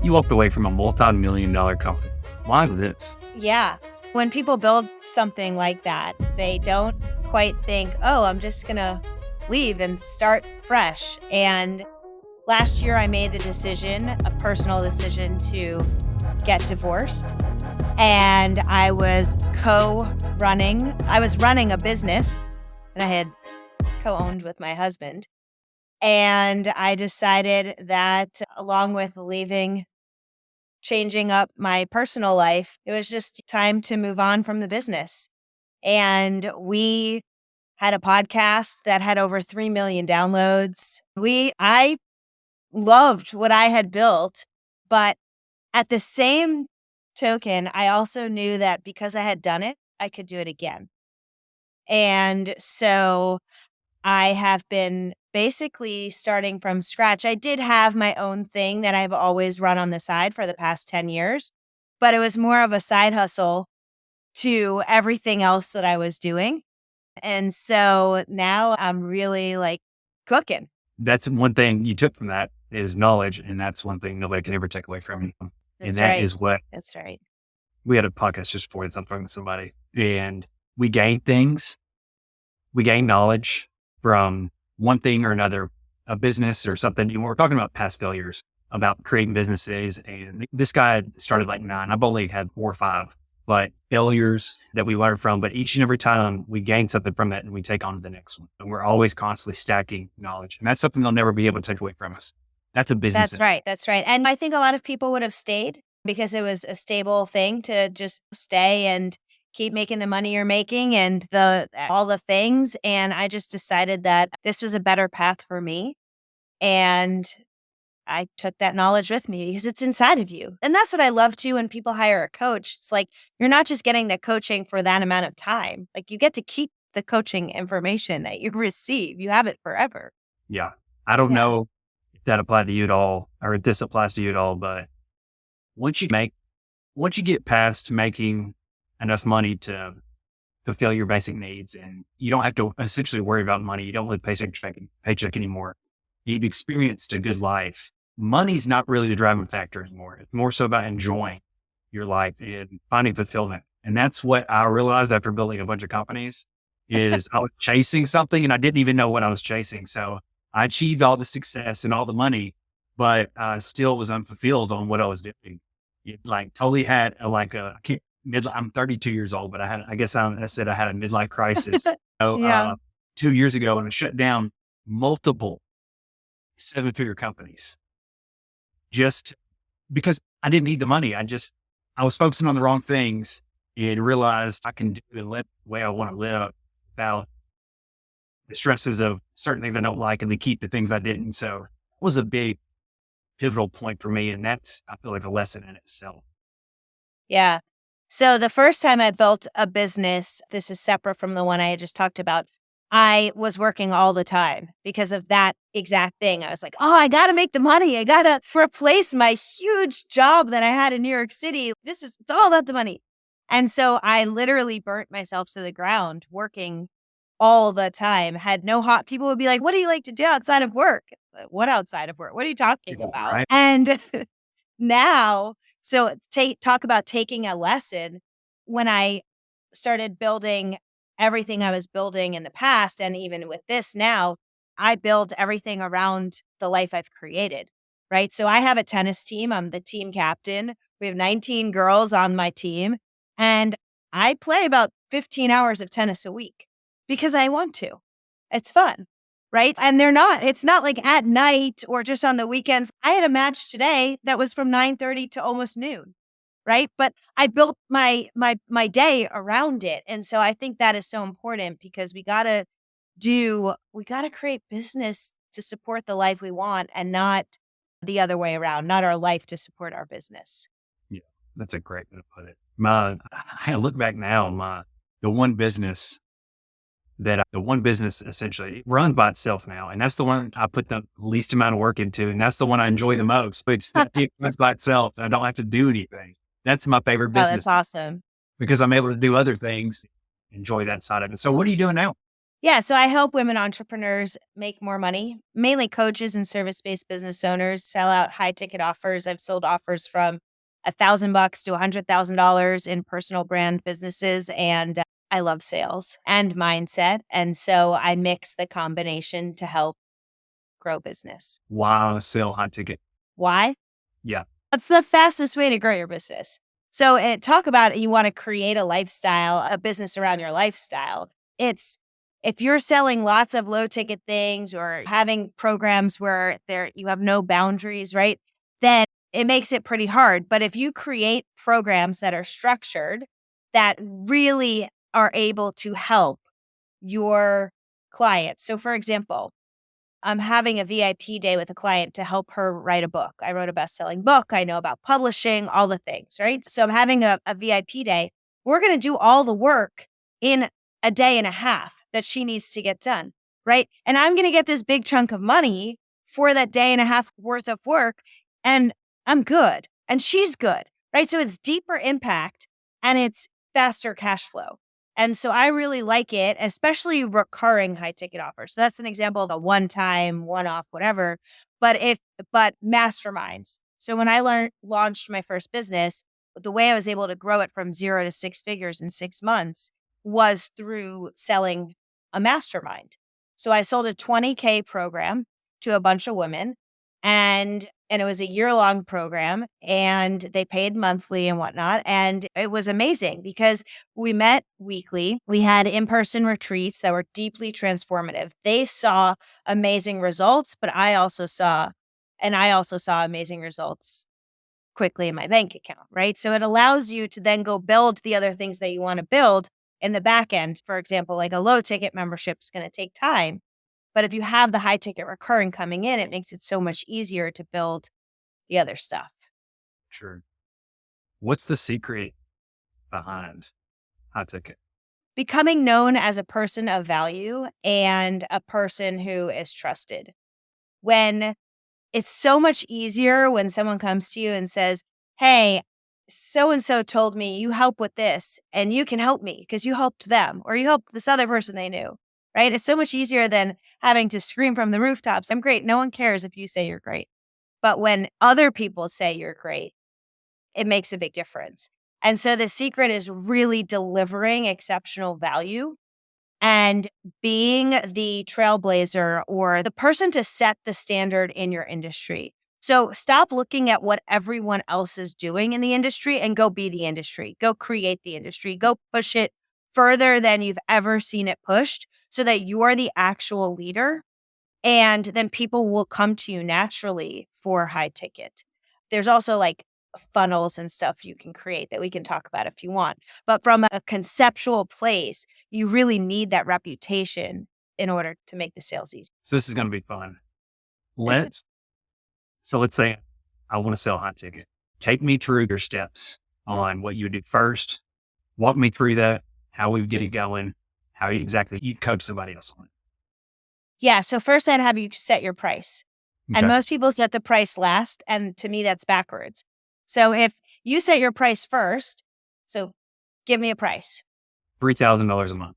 You walked away from a multi-million dollar company. Why this? Yeah. When people build something like that, they don't quite think, oh, I'm just going to leave and start fresh. And last year I made the decision, a personal decision, to get divorced. And I was running a business that I had co-owned with my husband. And I decided that along with changing up my personal life, it was just time to move on from the business. And we had a podcast that had over 3 million downloads. I loved what I had built, but at the same token, I also knew that because I had done it, I could do it again. And so I have been basically starting from scratch. I did have my own thing that I've always run on the side for the past 10 years, but it was more of a side hustle to everything else that I was doing. And so now I'm really cooking. That's one thing you took from that is knowledge. And that's one thing nobody can ever take away from you. That's and that right. is what That's right. we had a podcast just before this. I'm talking to somebody and we gain things. We gain knowledge from one thing or another, a business or something. We're talking about past failures, about creating businesses. And this guy started 9. I've only had 4 or 5, but failures that we learn from. But each and every time we gain something from that and we take on to the next one. And we're always constantly stacking knowledge. And that's something they'll never be able to take away from us. That's a business. That's right. That's right. And I think a lot of people would have stayed because it was a stable thing to just stay and keep making the money you're making and all the things. And I just decided that this was a better path for me. And I took that knowledge with me because it's inside of you. And that's what I love too when people hire a coach. It's like, you're not just getting the coaching for that amount of time. You get to keep the coaching information that you receive. You have it forever. Yeah. I don't know if that applied to you at all or if this applies to you at all, but once you get past making enough money to fulfill your basic needs and you don't have to essentially worry about money. You don't live paycheck to paycheck anymore. You've experienced a good life. Money's not really the driving factor anymore. It's more so about enjoying your life and finding fulfillment. And that's what I realized after building a bunch of companies is I was chasing something and I didn't even know what I was chasing. So I achieved all the success and all the money, but I still was unfulfilled on what I was doing. It totally had I'm 32 years old, but I had a midlife crisis. So, 2 years ago when I shut down multiple 7-figure companies just because I didn't need the money. I was focusing on the wrong things and realized I can do and live the way I want to live without the stresses of certain things I don't like and to keep the things I didn't. So it was a big pivotal point for me. And that's, I feel like, a lesson in itself. Yeah. So the first time I built a business, this is separate from the one I had just talked about, I was working all the time because of that exact thing. I was like, oh, I got to make the money. I got to replace my huge job that I had in New York City. It's all about the money. And so I literally burnt myself to the ground working all the time. Had no hot. People would be like, what do you like to do outside of work? What outside of work? What are you talking about? Right. And now, so talk about taking a lesson. When I started building everything I was building in the past, and even with this now, I build everything around the life I've created, right? So I have a tennis team. I'm the team captain. We have 19 girls on my team, and I play about 15 hours of tennis a week because I want to. It's fun. Right. And it's not like at night or just on the weekends. I had a match today that was from 9:30 to almost noon. Right. But I built my day around it. And so I think that is so important because we got to create business to support the life we want and not the other way around, not our life to support our business. Yeah, that's a great way to put it. I look back now, the one business essentially runs by itself now. And that's the one I put the least amount of work into. And that's the one I enjoy the most. It runs by itself. I don't have to do anything. That's my favorite business. Oh, that's awesome. Because I'm able to do other things, enjoy that side of it. So what are you doing now? Yeah, so I help women entrepreneurs make more money, mainly coaches and service-based business owners sell out high-ticket offers. I've sold offers from $1,000 to $100,000 in personal brand businesses, and I love sales and mindset, and so I mix the combination to help grow business. Wow, sell high ticket. Why? Yeah. That's the fastest way to grow your business. So, talk about you want to create a lifestyle, a business around your lifestyle. It's if you're selling lots of low ticket things or having programs where there you have no boundaries, right? Then it makes it pretty hard. But if you create programs that are structured that really are able to help your clients. So, for example, I'm having a VIP day with a client to help her write a book. I wrote a best-selling book. I know about publishing, all the things, right? So I'm having a VIP day. We're going to do all the work in a day and a half that she needs to get done, right? And I'm going to get this big chunk of money for that day and a half worth of work. And I'm good. And she's good, right? So it's deeper impact and it's faster cash flow. And so I really like it, especially recurring high ticket offers. So that's an example of a one time, one off, whatever. But masterminds. So when I launched my first business, the way I was able to grow it from 0 to 6 figures in 6 months was through selling a mastermind. So I sold a 20K program to a bunch of women and it was a year-long program and they paid monthly and whatnot. And it was amazing because we met weekly. We had in-person retreats that were deeply transformative. They saw amazing results, but I also saw amazing results quickly in my bank account, right? So it allows you to then go build the other things that you want to build in the back end. For example, like a low ticket membership is going to take time. But if you have the high ticket recurring coming in, it makes it so much easier to build the other stuff. Sure. What's the secret behind high ticket? Becoming known as a person of value and a person who is trusted. When it's so much easier when someone comes to you and says, "Hey, so and so told me you help with this and you can help me because you helped them or you helped this other person they knew." Right? It's so much easier than having to scream from the rooftops, "I'm great." No one cares if you say you're great. But when other people say you're great, it makes a big difference. And so the secret is really delivering exceptional value and being the trailblazer or the person to set the standard in your industry. So stop looking at what everyone else is doing in the industry and go be the industry. Go create the industry. Go push it further than you've ever seen it pushed so that you are the actual leader. And then people will come to you naturally for high ticket. There's also like funnels and stuff you can create that we can talk about if you want. But from a conceptual place, you really need that reputation in order to make the sales easy. So this is going to be fun. Let's say I want to sell high ticket. Take me through your steps on what you do first. Walk me through that, how we get it going, how you exactly you coach somebody else on it. Yeah. So first I'd have you set your price. And Okay. most people set the price last. And to me, that's backwards. So if you set your price first, so give me a price. $3,000 a month.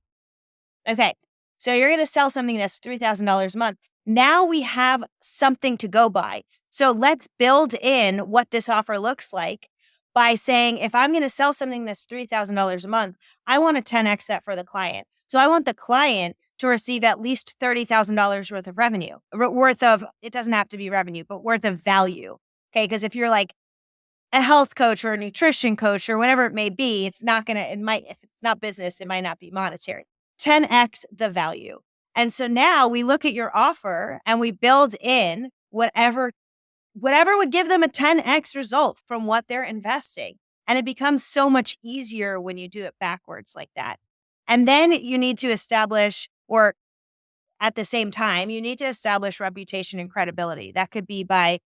Okay. So you're going to sell something that's $3,000 a month. Now we have something to go by. So let's build in what this offer looks like by saying, if I'm going to sell something that's $3,000 a month, I want to 10x that for the client. So I want the client to receive at least $30,000 worth of revenue, it doesn't have to be revenue, but worth of value. Okay. Because if you're like a health coach or a nutrition coach or whatever it may be, if it's not business, it might not be monetary. 10x the value. And so now we look at your offer and we build in whatever would give them a 10x result from what they're investing. And it becomes so much easier when you do it backwards like that. And then you need to establish, or at the same time, you need to establish reputation and credibility. That could be by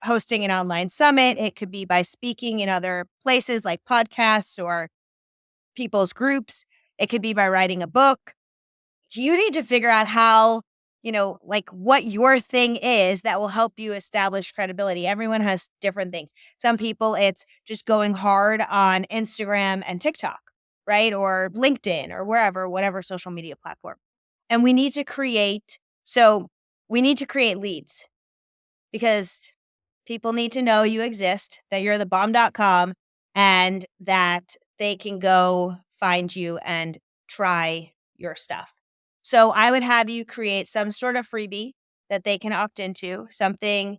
hosting an online summit. It could be by speaking in other places like podcasts or people's groups. It could be by writing a book. You need to figure out how, like what your thing is that will help you establish credibility. Everyone has different things. Some people, it's just going hard on Instagram and TikTok, right? Or LinkedIn or whatever social media platform. And we need to create leads because people need to know you exist, that you're the bomb.com, and that they can go find you and try your stuff. So I would have you create some sort of freebie that they can opt into, something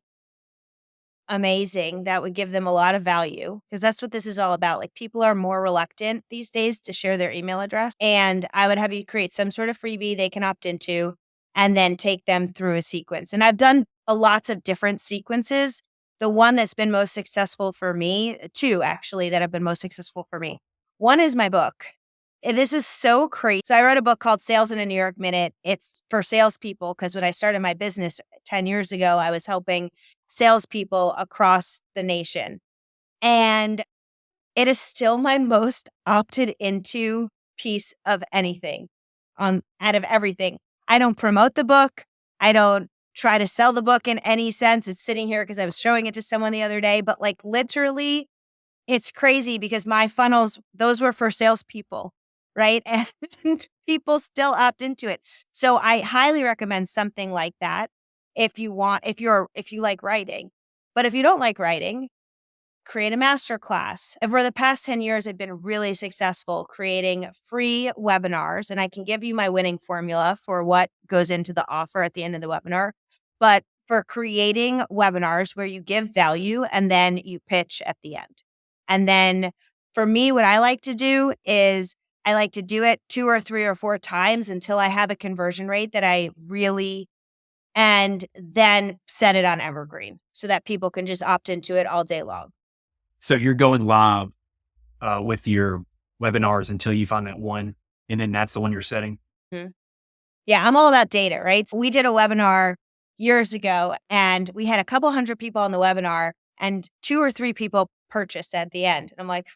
amazing that would give them a lot of value, because that's what this is all about. Like, people are more reluctant these days to share their email address. And I would have you create some sort of freebie they can opt into and then take them through a sequence. And I've done lots of different sequences. The one that's been most successful for me, two actually, that have been most successful for me. One is my book. This is so crazy. So I wrote a book called Sales in a New York Minute. It's for salespeople because when I started my business 10 years ago, I was helping salespeople across the nation. And it is still my most opted into piece of anything out of everything. I don't promote the book. I don't try to sell the book in any sense. It's sitting here because I was showing it to someone the other day, but like literally it's crazy because my funnels, those were for salespeople, right? And people still opt into it. So I highly recommend something like that if you like writing. But if you don't like writing, create a master class. Over the past 10 years, I've been really successful creating free webinars, and I can give you my winning formula for what goes into the offer at the end of the webinar. But for creating webinars where you give value and then you pitch at the end. And then for me, what I like to do is I like to do it 2 or 3 or 4 times until I have a conversion rate that I really, and then set it on evergreen so that people can just opt into it all day long. So you're going live with your webinars until you find that one, and then that's the one you're setting? Mhm. Yeah, I'm all about data, right? So we did a webinar years ago, and we had a couple hundred people on the webinar, and 2 or 3 people purchased at the end. And I'm like,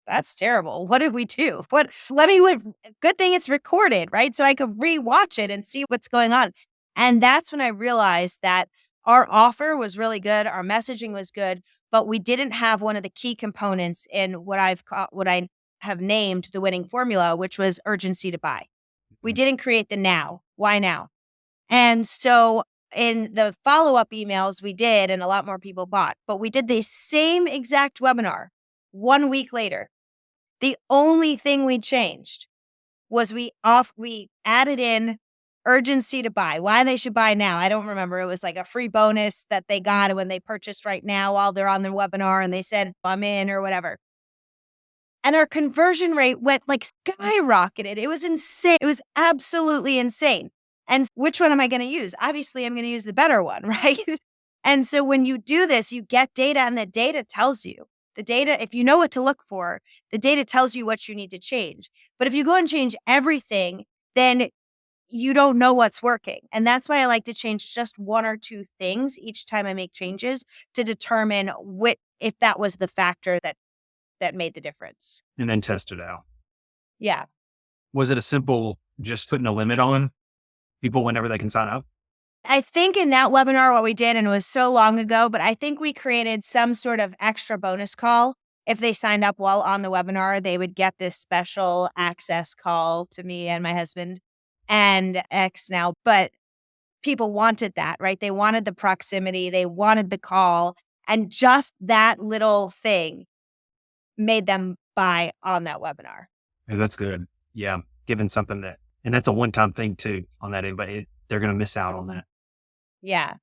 that's terrible. What did we do? Good thing it's recorded, right? So I could rewatch it and see what's going on. And that's when I realized that our offer was really good. Our messaging was good, but we didn't have one of the key components in what I have named the winning formula, which was urgency to buy. We didn't create the now. Why now? And so in the follow-up emails we did, and a lot more people bought, but we did the same exact webinar 1 week later. The only thing we changed was we added in urgency to buy, why they should buy now. I don't remember. It was like a free bonus that they got when they purchased right now while they're on the webinar and they said, I'm in or whatever. And our conversion rate went like skyrocketed. It was insane. It was absolutely insane. And which one am I going to use? Obviously, I'm going to use the better one, right? And so when you do this, you get data, and the data tells you. The data, if you know what to look for, the data tells you what you need to change. But if you go and change everything, then you don't know what's working. And that's why I like to change just 1 or 2 things each time I make changes to determine if that was the factor that made the difference. And then test it out. Yeah. Was it a simple, just putting a limit on people whenever they can sign up? I think in that webinar, what we did, and it was so long ago, but I think we created some sort of extra bonus call. If they signed up while on the webinar, they would get this special access call to me and my husband and ex now. But people wanted that, right? They wanted the proximity. They wanted the call. And just that little thing made them buy on that webinar. Yeah, that's good. Yeah. Given something and that's a one-time thing too on that end, but they're going to miss out on that. Yeah.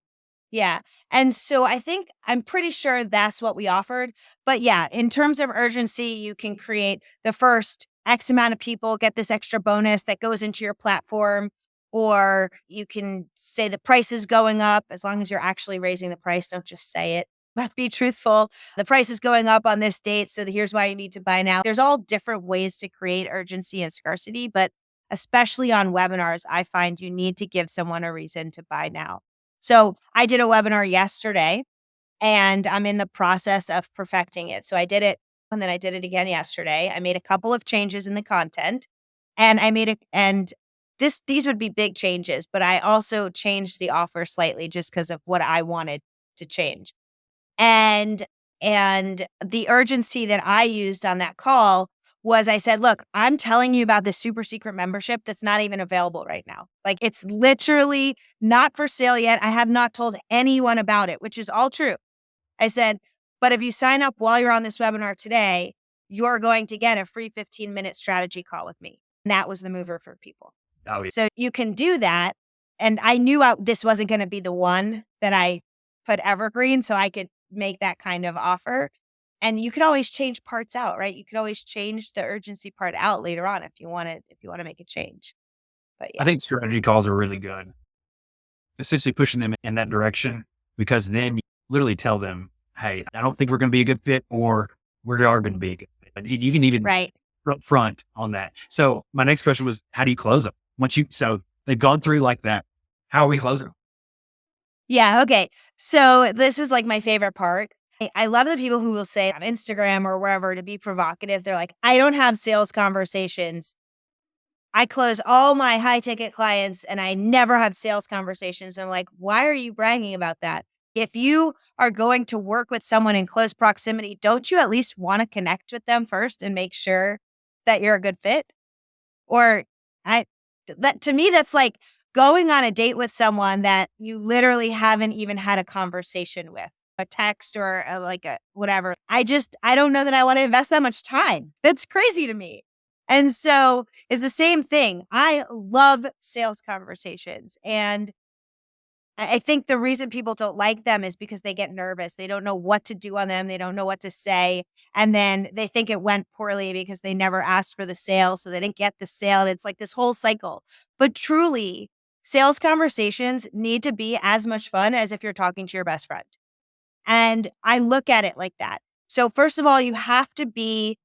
Yeah. And so I'm pretty sure that's what we offered. But yeah, in terms of urgency, you can create the first X amount of people get this extra bonus that goes into your platform, or you can say the price is going up as long as you're actually raising the price. Don't just say it, but be truthful. The price is going up on this date. So here's why you need to buy now. There's all different ways to create urgency and scarcity, but especially on webinars, I find you need to give someone a reason to buy now. So I did a webinar yesterday, and I'm in the process of perfecting it. So I did it, and then I did it again yesterday. I made a couple of changes in the content, and these would be big changes, but I also changed the offer slightly just because of what I wanted to change. And the urgency that I used on that call was I said, look, I'm telling you about this super secret membership that's not even available right now. Like it's literally not for sale yet. I have not told anyone about it, which is all true. I said, but if you sign up while you're on this webinar today, you're going to get a free 15-minute strategy call with me. And that was the mover for people. Oh, yeah. So you can do that. And I knew this wasn't going to be the one that I put evergreen, so I could make that kind of offer. And you could always change parts out, right? You could always change the urgency part out later on if you want to make a change. But yeah. I think strategy calls are really good. Essentially pushing them in that direction, because then you literally tell them, hey, I don't think we're going to be a good fit, or we are going to be a good fit. And you can even right. front on that. So my next question was, how do you close them? So they've gone through like that. How are we closing them? Yeah. Okay. So this is like my favorite part. I love the people who will say on Instagram or wherever to be provocative. They're like, I don't have sales conversations. I close all my high ticket clients and I never have sales conversations. And I'm like, why are you bragging about that? If you are going to work with someone in close proximity, don't you at least want to connect with them first and make sure that you're a good fit? Or to me, that's like going on a date with someone that you literally haven't even had a conversation with, a text or whatever. I don't know that I want to invest that much time. That's crazy to me. And so it's the same thing. I love sales conversations. And I think the reason people don't like them is because they get nervous. They don't know what to do on them. They don't know what to say. And then they think it went poorly because they never asked for the sale. So they didn't get the sale. And it's like this whole cycle. But truly, sales conversations need to be as much fun as if you're talking to your best friend. And I look at it like that. So first of all, you have to be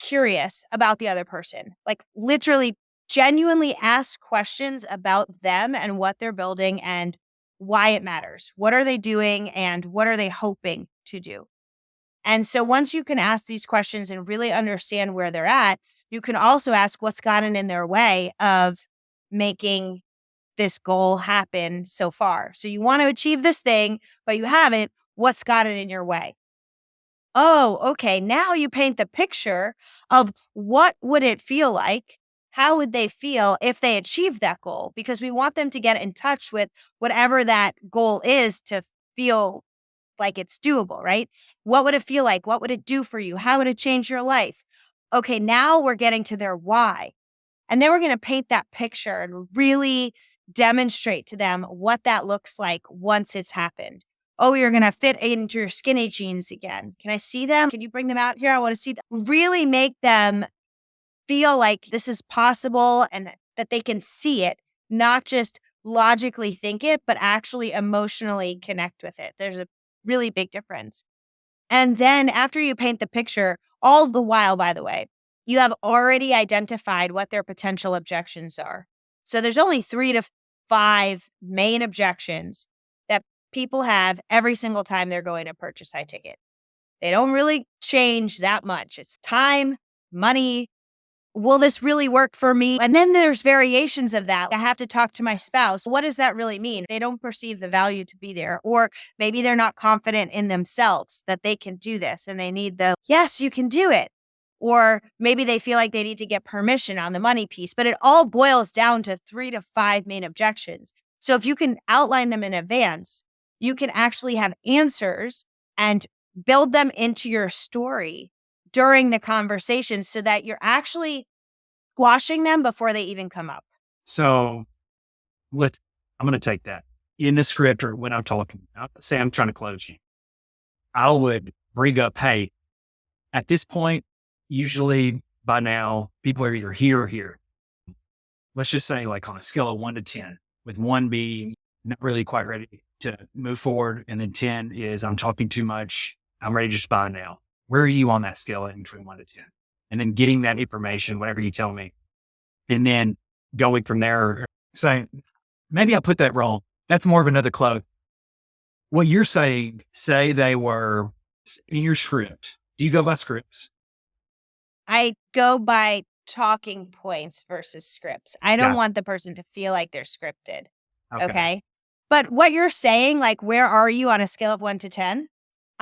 curious about the other person. Like literally genuinely ask questions about them and what they're building and why it matters. What are they doing and what are they hoping to do? And so once you can ask these questions and really understand where they're at, you can also ask what's gotten in their way of making this goal happen so far. So you want to achieve this thing, but you haven't. What's gotten in your way? Oh, okay. Now you paint the picture of what would it feel like? How would they feel if they achieved that goal? Because we want them to get in touch with whatever that goal is to feel like it's doable, right? What would it feel like? What would it do for you? How would it change your life? Okay, now we're getting to their why. And then we're going to paint that picture and really demonstrate to them what that looks like once it's happened. Oh, you're going to fit into your skinny jeans again. Can I see them? Can you bring them out here? I want to see them. Really make them feel like this is possible and that they can see it, not just logically think it, but actually emotionally connect with it. There's a really big difference. And then after you paint the picture, all the while, by the way, you have already identified what their potential objections are. So there's only 3 to 5 main objections that people have every single time they're going to purchase high ticket. They don't really change that much. It's time, money. Will this really work for me? And then there's variations of that. I have to talk to my spouse. What does that really mean? They don't perceive the value to be there. Or maybe they're not confident in themselves that they can do this and they need yes, you can do it. Or maybe they feel like they need to get permission on the money piece, but it all boils down to 3 to 5 main objections. So if you can outline them in advance, you can actually have answers and build them into your story during the conversation so that you're actually squashing them before they even come up. So I'm going to take that in the script or when I'm talking, say I'm trying to close you. I would bring up, hey, at this point, usually by now, people are either here or here. Let's just say like on a scale of 1 to 10, with 1 being not really quite ready to move forward. And then 10 is I'm talking too much. I'm ready to just buy now. Where are you on that scale in between 1 to 10? And then getting that information, whatever you tell me, and then going from there, saying, maybe I put that wrong. That's more of another close. What you're saying, say they were in your script. Do you go by scripts? I go by talking points versus scripts. I don't want the person to feel like they're scripted. Okay. But what you're saying, like, where are you on a scale of 1 to 10?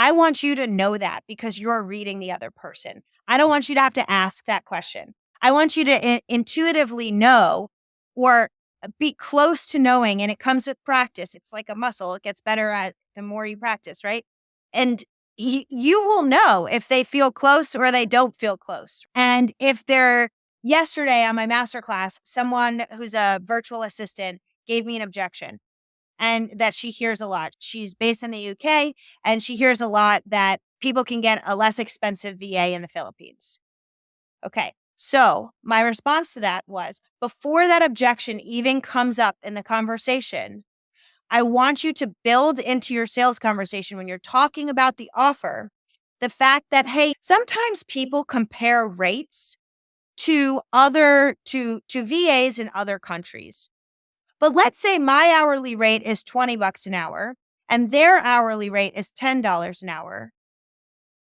I want you to know that because you're reading the other person. I don't want you to have to ask that question. I want you to intuitively know or be close to knowing, and it comes with practice. It's like a muscle. It gets better at the more you practice, right? And you will know if they feel close or they don't feel close. And if they're yesterday on my masterclass, someone who's a virtual assistant gave me an objection and that she hears a lot. She's based in the UK and she hears a lot that people can get a less expensive VA in the Philippines. Okay. So my response to that was before that objection even comes up in the conversation, I want you to build into your sales conversation when you're talking about the offer, the fact that, hey, sometimes people compare rates to VAs in other countries. But let's say my hourly rate is $20 an hour and their hourly rate is $10 an hour.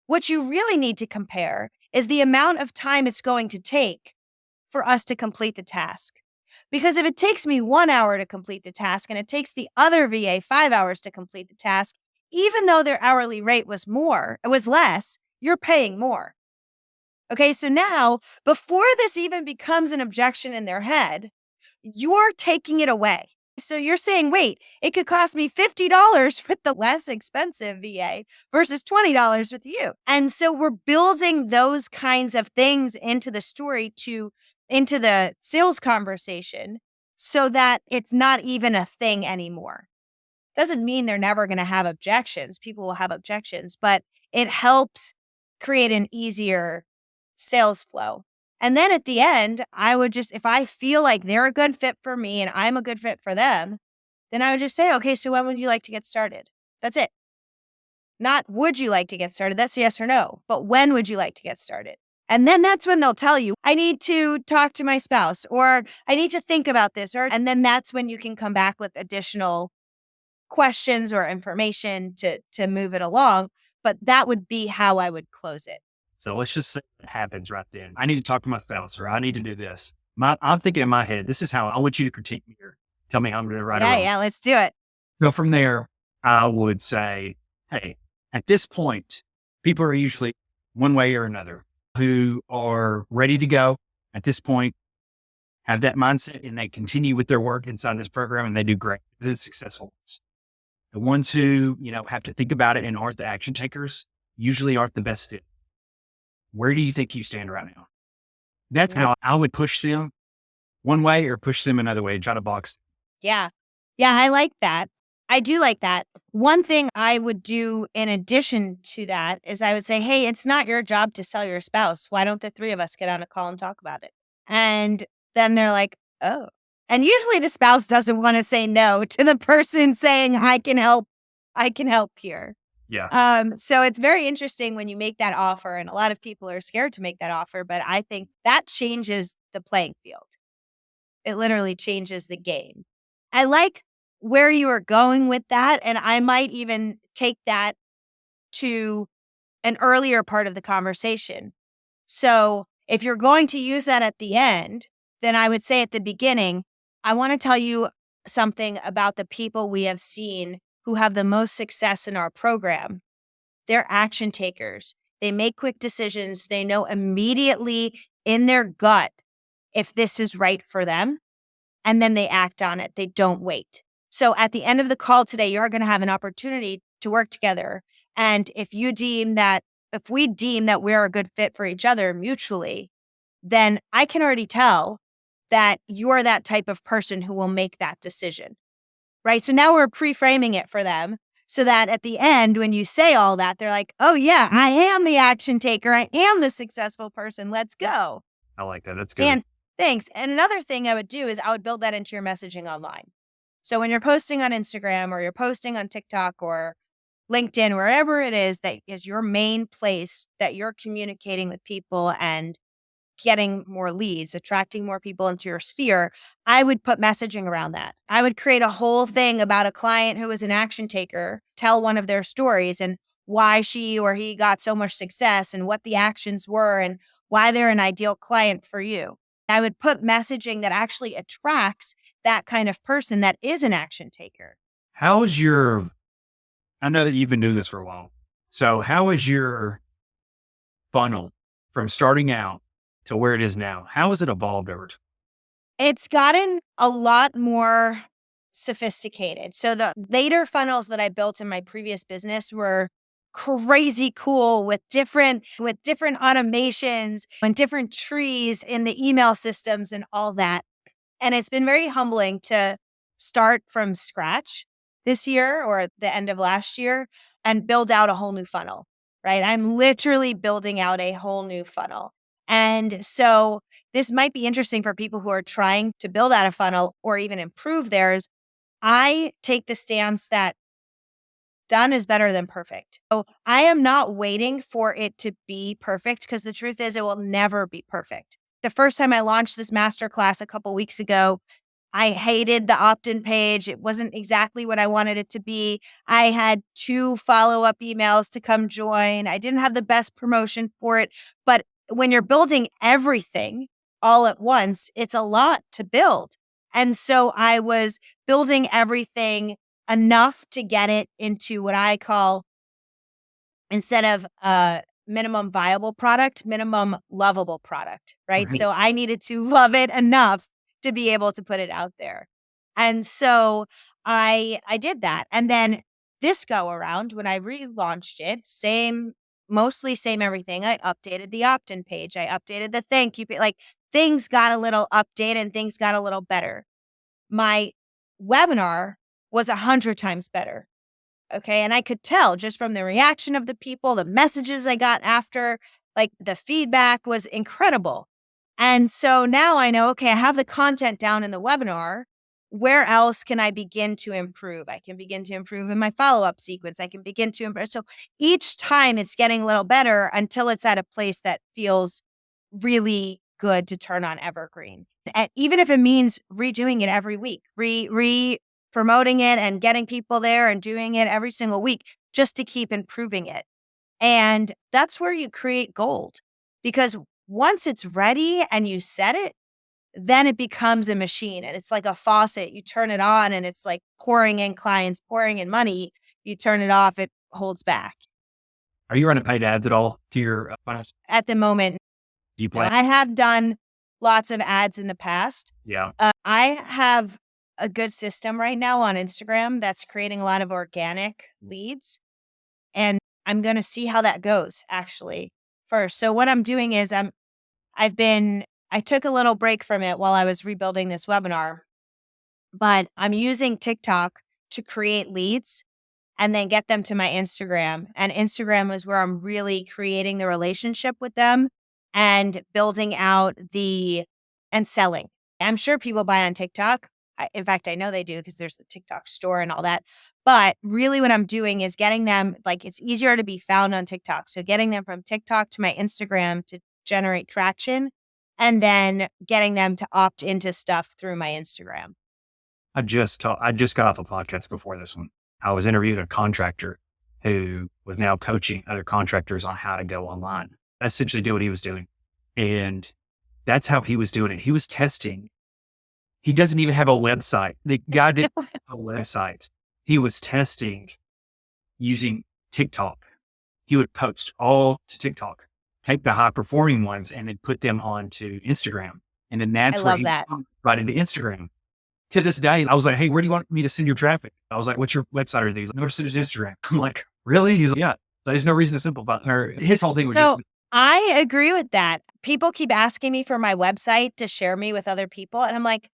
What you really need to compare is the amount of time it's going to take for us to complete the task. Because if it takes me 1 hour to complete the task and it takes the other VA 5 hours to complete the task, even though their hourly rate was less, you're paying more. Okay, so now before this even becomes an objection in their head, you're taking it away. So you're saying, wait, it could cost me $50 with the less expensive VA versus $20 with you. And so we're building those kinds of things into the story into the sales conversation so that it's not even a thing anymore. Doesn't mean they're never going to have objections. People will have objections, but it helps create an easier sales flow. And then at the end, I would just, if I feel like they're a good fit for me and I'm a good fit for them, then I would just say, okay, so when would you like to get started? That's it. Not would you like to get started? That's yes or no. But when would you like to get started? And then that's when they'll tell you, I need to talk to my spouse or I need to think about this. And then that's when you can come back with additional questions or information to move it along. But that would be how I would close it. So let's just say it happens right then. I need to talk to my spouse or I need to do this. I'm thinking in my head, this is how I want you to critique me or tell me how I'm doing right or wrong. Yeah, let's do it. So from there, I would say, hey, at this point, people are usually one way or another who are ready to go at this point, have that mindset and they continue with their work inside this program and they do great. They're the successful ones. The ones who, have to think about it and aren't the action takers usually aren't the best fit. Where do you think you stand right now? That's how I would push them one way or push them another way and try to box. Yeah. Yeah, I like that. I do like that. One thing I would do in addition to that is I would say, hey, it's not your job to sell your spouse. Why don't the three of us get on a call and talk about it? And then they're like, oh. And usually the spouse doesn't want to say no to the person saying, I can help here. Yeah. So it's very interesting when you make that offer, and a lot of people are scared to make that offer, but I think that changes the playing field. It literally changes the game. I like where you are going with that, and I might even take that to an earlier part of the conversation. So if you're going to use that at the end, then I would say at the beginning, I want to tell you something about the people we have seen who have the most success in our program. They're action takers. They make quick decisions. They know immediately in their gut if this is right for them, and then they act on it. They don't wait. So at the end of the call today, you're going to have an opportunity to work together. And if we deem that we're a good fit for each other mutually, then I can already tell that you're that type of person who will make that decision. Right. So now we're pre-framing it for them so that at the end, when you say all that, they're like, oh, yeah, I am the action taker. I am the successful person. Let's go. I like that. That's good. And thanks. And another thing I would do is I would build that into your messaging online. So when you're posting on Instagram or you're posting on TikTok or LinkedIn, wherever it is that is your main place that you're communicating with people and getting more leads, attracting more people into your sphere, I would put messaging around that. I would create a whole thing about a client who was an action taker, tell one of their stories and why she or he got so much success and what the actions were and why they're an ideal client for you. I would put messaging that actually attracts that kind of person that is an action taker. I know that you've been doing this for a while. So how is your funnel from starting out to where it is now? How has it evolved over time? It's gotten a lot more sophisticated. So the later funnels that I built in my previous business were crazy cool with different automations and different trees in the email systems and all that. And it's been very humbling to start from scratch this year or at the end of last year and build out a whole new funnel, right? I'm literally building out a whole new funnel. And so this might be interesting for people who are trying to build out a funnel or even improve theirs. I take the stance that done is better than perfect. So I am not waiting for it to be perfect because the truth is it will never be perfect. The first time I launched this masterclass a couple weeks ago, I hated the opt-in page. It wasn't exactly what I wanted it to be. I had 2 follow-up emails to come join. I didn't have the best promotion for it. But when you're building everything all at once, it's a lot to build. And so I was building everything enough to get it into what I call, instead of minimum viable product, minimum lovable product, right? Right. So I needed to love it enough to be able to put it out there. And so I did that. And then this go around when I relaunched it, mostly same everything. I updated the opt-in page. I updated the thank you page. Like things got a little updated and things got a little better. My webinar was 100 times better. Okay. And I could tell just from the reaction of the people, the messages I got after, like the feedback was incredible. And so now I know, okay, I have the content down in the webinar. Where else can I begin to improve? I can begin to improve in my follow-up sequence. I can begin to improve. So each time it's getting a little better until it's at a place that feels really good to turn on evergreen. And even if it means redoing it every week, promoting it and getting people there and doing it every single week just to keep improving it. And that's where you create gold, because once it's ready and you set it, then it becomes a machine and it's like a faucet. You turn it on and it's like pouring in clients, pouring in money. You turn it off, it holds back. Are you running paid ads at all to your finance? At the moment, Do you no, plan? I have done lots of ads in the past. Yeah. I have a good system right now on Instagram that's creating a lot of organic leads. And I'm going to see how that goes actually first. So what I'm doing is I took a little break from it while I was rebuilding this webinar, but I'm using TikTok to create leads and then get them to my Instagram. And Instagram is where I'm really creating the relationship with them and building out and selling. I'm sure people buy on TikTok. In fact, I know they do because there's the TikTok store and all that. But really what I'm doing is getting them, like it's easier to be found on TikTok. So getting them from TikTok to my Instagram to generate traction and then getting them to opt into stuff through my Instagram. I just got off a podcast before this one. I was interviewing a contractor who was now coaching other contractors on how to go online. That's essentially do what he was doing. And that's how he was doing it. He was testing. He doesn't even have a website. The guy didn't have a website. He was testing using TikTok. He would post all to TikTok, take the high performing ones and then put them onto Instagram. And then that's I where love he that. right into Instagram. To this day, I was like, hey, where do you want me to send your traffic? I was like, what's your website or these? Like, no, send it to Instagram. I'm like, really? He's like, yeah. So there's no reason to simplify. Or his whole thing was So just, I agree with that. People keep asking me for my website to share me with other people. And I'm like,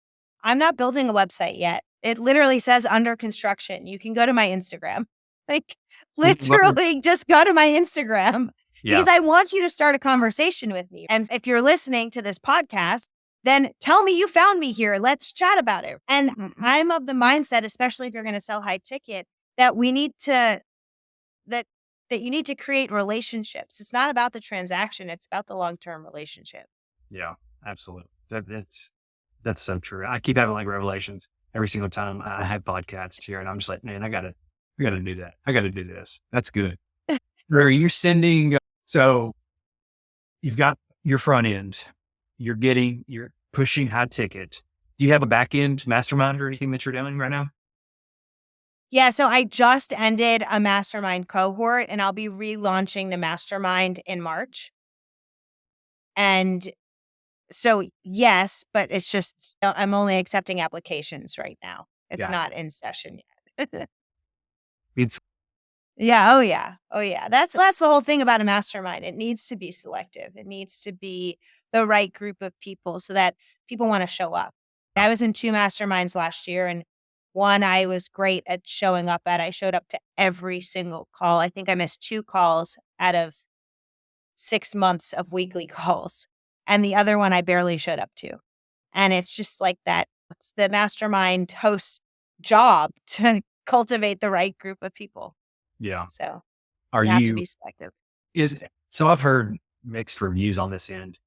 I'm not building a website yet. It literally says under construction. You can go to my Instagram. Like literally just go to my Instagram yeah, because I want you to start a conversation with me. And if you're listening to this podcast, then tell me you found me here. Let's chat about it. And I'm of the mindset, especially if you're going to sell high ticket, that we need to, that you need to create relationships. It's not about the transaction. It's about the long-term relationship. yeah, absolutely. That's so true. I keep having like revelations every single time I have podcasts here, and I'm just like, man, I gotta do that. I gotta do this. That's good. Are you sending? So you've got your front end. You're pushing high ticket. Do you have a back end mastermind or anything that you're doing right now? Yeah, so I just ended a mastermind cohort and I'll be relaunching the mastermind in March. And so, yes, but it's just I'm only accepting applications right now. It's Gotcha. not in session yet. It's Yeah, oh yeah. Oh yeah. That's the whole thing about a mastermind. It needs to be selective. It needs to be the right group of people so that people want to show up. I was in 2 masterminds last year and one I was great at showing up at. I showed up to every single call. I think I missed 2 calls out of 6 months of weekly calls. And the other one I barely showed up to. And it's just like that. It's the mastermind host job to cultivate the right group of people. yeah. So Are you have to you be selective. so I've heard mixed reviews on this end.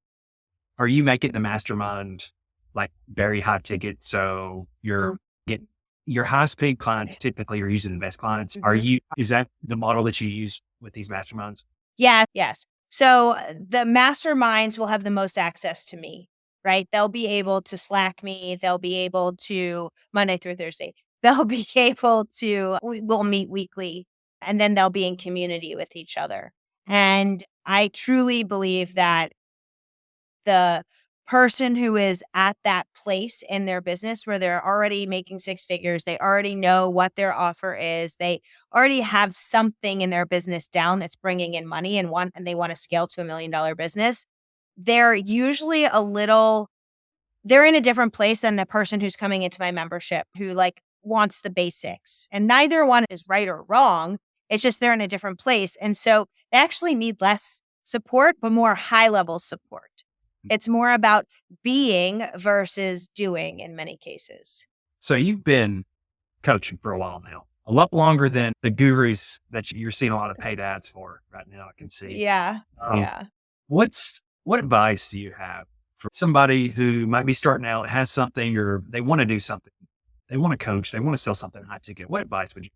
Are you making the mastermind like very high ticket? So you're getting your highest paid clients typically are using the best clients. Mhm. Is that the model that you use with these masterminds? Yeah, yes. So the masterminds will have the most access to me, right? They'll be able to Slack me. They'll be able to Monday through Thursday. They'll be able to, we'll meet weekly and then they'll be in community with each other. And I truly believe that the person who is at that place in their business where they're already making 6 figures, they already know what their offer is, they already have something in their business down that's bringing in money and they want to scale to $1 million business, they're usually they're in a different place than the person who's coming into my membership who like wants the basics. And neither one is right or wrong. It's just they're in a different place. And so they actually need less support, but more high level support. It's more about being versus doing in many cases. So you've been coaching for a while now, a lot longer than the gurus that you're seeing a lot of paid ads for right now. I can see. Yeah. Um, Yeah. what advice do you have for somebody who might be starting out, has something, or they want to do something, they want to coach, they want to sell something high ticket? What advice would you?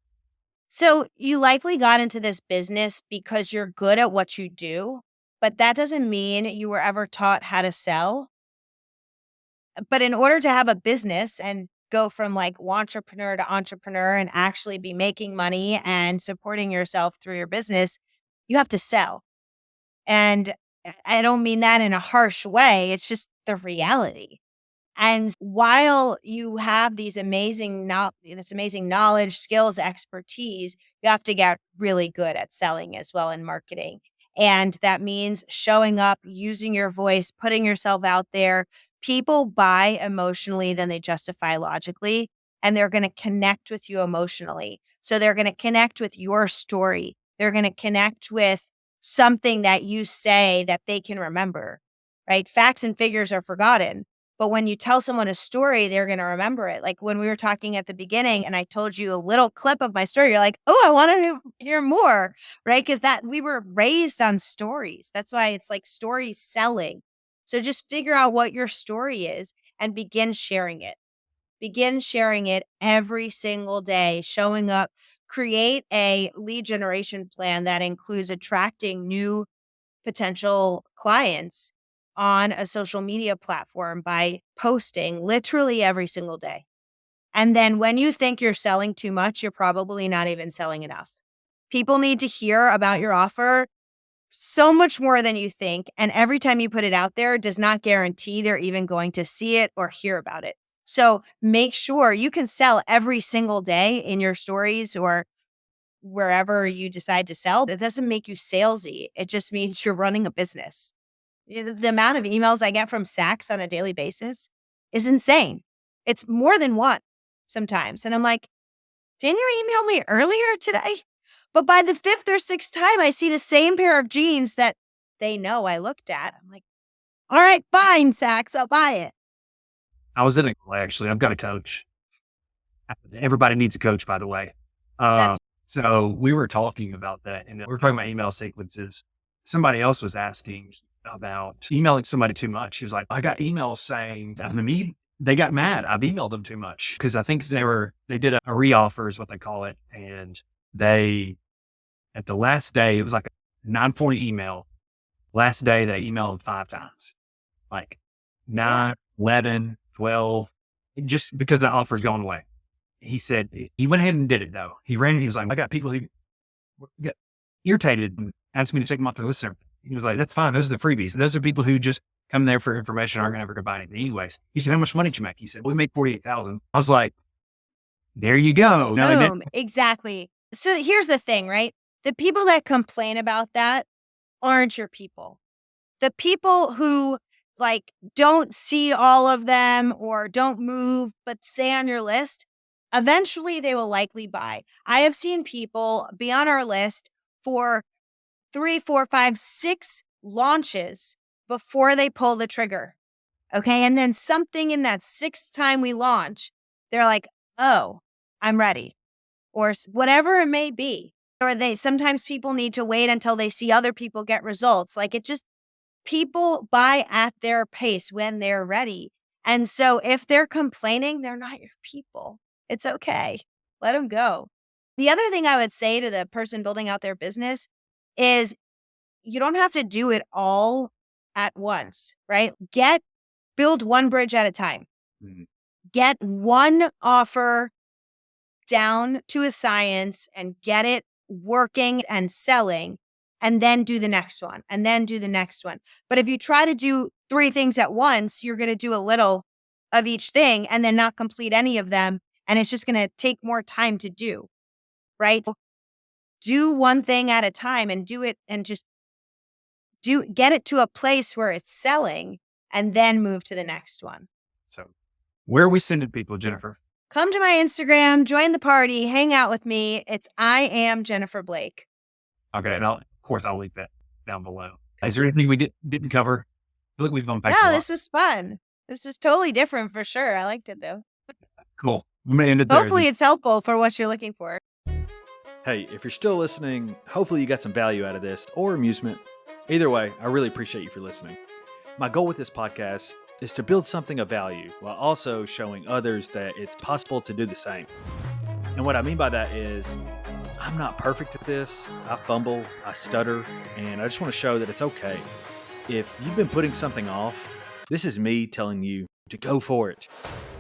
So you likely got into this business because you're good at what you do, but that doesn't mean you were ever taught how to sell. But in order to have a business and go from like entrepreneur to entrepreneur and actually be making money and supporting yourself through your business, you have to sell. And I don't mean that in a harsh way. It's just the reality. And while you have this amazing knowledge, skills, expertise, you have to get really good at selling as well in marketing. And that means showing up, using your voice, putting yourself out there. People buy emotionally than they justify logically, and they're going to connect with you emotionally. So they're going to connect with your story. They're going to connect with something that you say that they can remember, right? Facts and figures are forgotten, but when you tell someone a story, they're going to remember it. Like when we were talking at the beginning and I told you a little clip of my story, you're like, oh, I want to hear more, right? Because that we were raised on stories. That's why it's like story selling. So just figure out what your story is and begin sharing it. Begin sharing it every single day, showing up, create a lead generation plan that includes attracting new potential clients on a social media platform by posting literally every single day. And then when you think you're selling too much, you're probably not even selling enough. People need to hear about your offer so much more than you think. And every time you put it out there does not guarantee they're even going to see it or hear about it. So make sure you can sell every single day in your stories or wherever you decide to sell. That doesn't make you salesy. It just means you're running a business. The amount of emails I get from Saks on a daily basis is insane. It's more than one sometimes. And I'm like, didn't you email me earlier today? But by the 5th or 6th time, I see the same pair of jeans that they know I looked at. I'm like, all right, fine, Saks, I'll buy it. I was in a actually. I've got a coach. Everybody needs a coach, by the way. Um, That's so we were talking about that, and we were talking about email sequences. Somebody else was asking about emailing somebody too much. He was like, I got emails saying that they got mad. I've emailed them too much because I think they did a reoffer is what they call it. And they, at the last day, it was like a 9-point email. Last day, they emailed them 5 times, like 9, 11, 12, just because the offer's gone away. he said he went ahead and did it though. He ran. He was like, I got people who get irritated and asked me to take them off the list. He was like, that's fine. Those are the freebies. Those are people who just come there for information, aren't ever going to buy anything anyways. He said, how much money did you make? He said, we make 48,000. I was like, there you go. Boom. Exactly. So here's the thing, right? The people that complain about that aren't your people. The people who like don't see all of them or don't move, but stay on your list, eventually they will likely buy. I have seen people be on our list for 3, 4, 5, 6 launches before they pull the trigger. Okay. And then something in that 6th time we launch, they're like, oh, I'm ready. Or whatever it may be. Or sometimes people need to wait until they see other people get results. Like people buy at their pace when they're ready. And so if they're complaining, they're not your people. It's okay. Let them go. The other thing I would say to the person building out their business is you don't have to do it all at once, right? Build one bridge at a time. Mm-hmm. Get one offer down to a science and get it working and selling, and then do the next one, and then do the next one. But if you try to do 3 things at once, you're going to do a little of each thing and then not complete any of them. And it's just going to take more time to do, right? Do one thing at a time and do it and just get it to a place where it's selling and then move to the next one. So where are we sending people, Jennifer? Come to my Instagram, join the party, hang out with me. It's iamjenniferblake. Okay. And of course, I'll link that down below. Is there anything we didn't cover? I feel like we've unpacked a lot. This was fun. This was totally different for sure. I liked it though. Cool. I'm going to end it there. Hopefully it's helpful for what you're looking for. Hey, if you're still listening, hopefully you got some value out of this or amusement. Either way, I really appreciate you for listening. My goal with this podcast is to build something of value while also showing others that it's possible to do the same. And what I mean by that is I'm not perfect at this. I fumble, I stutter, and I just want to show that it's okay. If you've been putting something off, this is me telling you to go for it.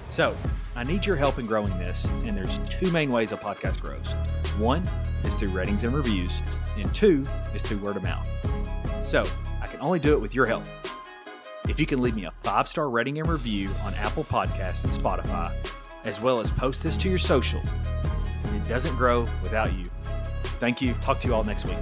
So I need your help in growing this, and there's 2 main ways a podcast grows. 1 is through ratings and reviews, and 2 is through word of mouth. So I can only do it with your help. If you can leave me a 5-star rating and review on Apple Podcasts and Spotify, as well as post this to your social, it doesn't grow without you. Thank you. Talk to you all next week.